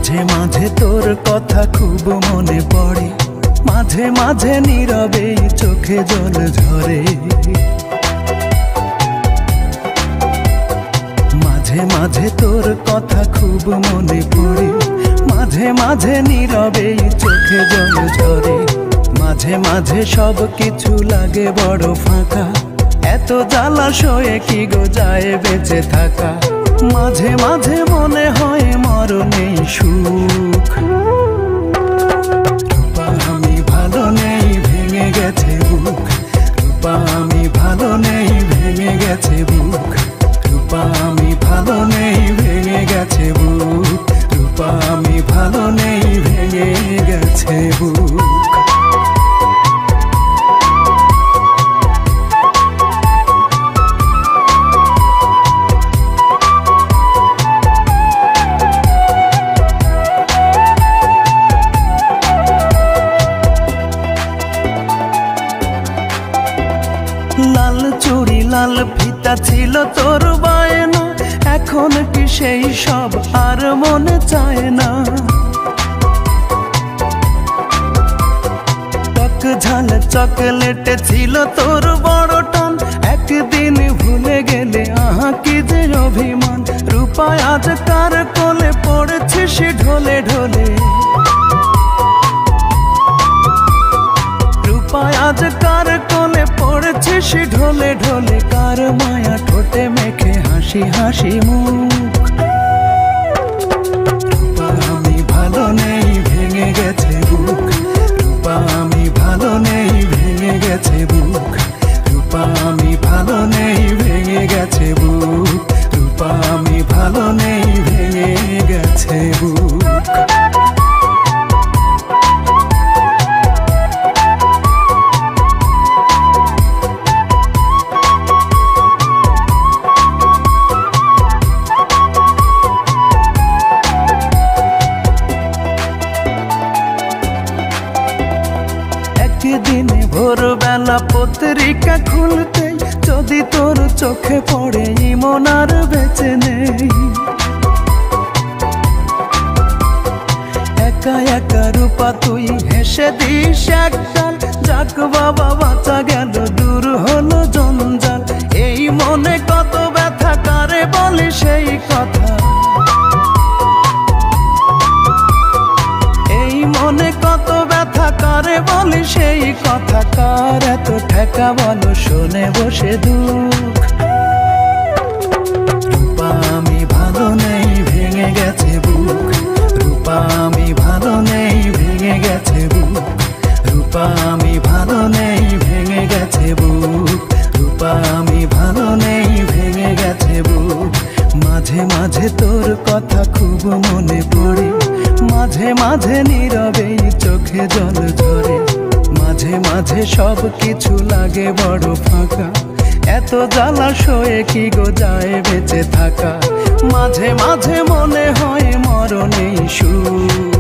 মাঝে মাঝে তোর কথা খুব মনে পড়ে, মাঝে মাঝে নীরবে চোখে জল ঝরে। মাঝে মাঝে তোর কথা খুব মনে পড়ে, মাঝে মাঝে নীরবে চোখে জল ঝরে। মাঝে মাঝে সব কিছু লাগে বড় ফাঁকা, এত জ্বালাশয়ে কি গো যায় বেঁচে থাকা। মাঝে মাঝে মনে হয় মরণেই সুখ, রূপা আমি ভালো নেই ভেঙে গেছে বুক, রূপা আমি ভালো নেই ভেঙে গেছে বুক, রূপা আমি ভালো নেই ভেঙে গেছে বুক, রূপা আমি ভালো নেই ভেঙে গেছে বুক। লাল চুড়ি লাল ফিতা ছিল তোর বায়না, এখন কি সেই সব আর মনে চায় না। টক ঝাল চকলেটে ছিল তোর বড় টান, একদিন ভুলে গেলে আহা কি যে অভিমান। রূপা আজ কার কোলে পড়েছিস ঢলে ঢলে, রূপা আজ কার কোলে পড়েছিস ঢলে ঢলে। কার মায়া ঠোঁটে মেখে হাসি হাসি মুখ, রূপা আমি ভালো নেই ভেঙে গেছে বুক, রূপা আমি ভালো নেই ভেঙে গেছে বুক, রূপা আমি ভালো নেই ভেঙে গেছে বুক, রূপা আমি ভালো নেই ভেঙে গেছে বুক। দিনে ভোরবেলা পত্রিকা খুলতে যদি তোর চোখে পড়ে ইমন আর বেঁচে নেই। একা একা রূপা তুই হেসে দিস একগাল, যাক বাবা বাঁচা গেল দূর হলো জঞ্জাল। এই মনে কত ব্যথা কারে বলে সেই কথা, এই মনে কত ব্যথা কারে বলে সেই কথা। কার এত ঠেকা বলো শোনে বসে দুঃখ, রূপা আমি ভালো নেই ভেঙে গেছে বুক, রূপা আমি ভালো নেই ভেঙে গেছে বুক, রূপা আমি ভালো নেই ভেঙে গেছে বুক, রূপা আমি ভালো নেই ভেঙে গেছে বুক। মাঝে মাঝে তোর কথা খুব মনে পড়ে, মাঝে মাঝে নীরবে চোখে জল ঝরে। মাঝে মাঝে সব কিছু লাগে বড় ফাঁকা, এত জ্বালাশয়ে কি গো যায় বেঁচে থাকা। মাঝে মাঝে মনে হয় মরণেই সুখ।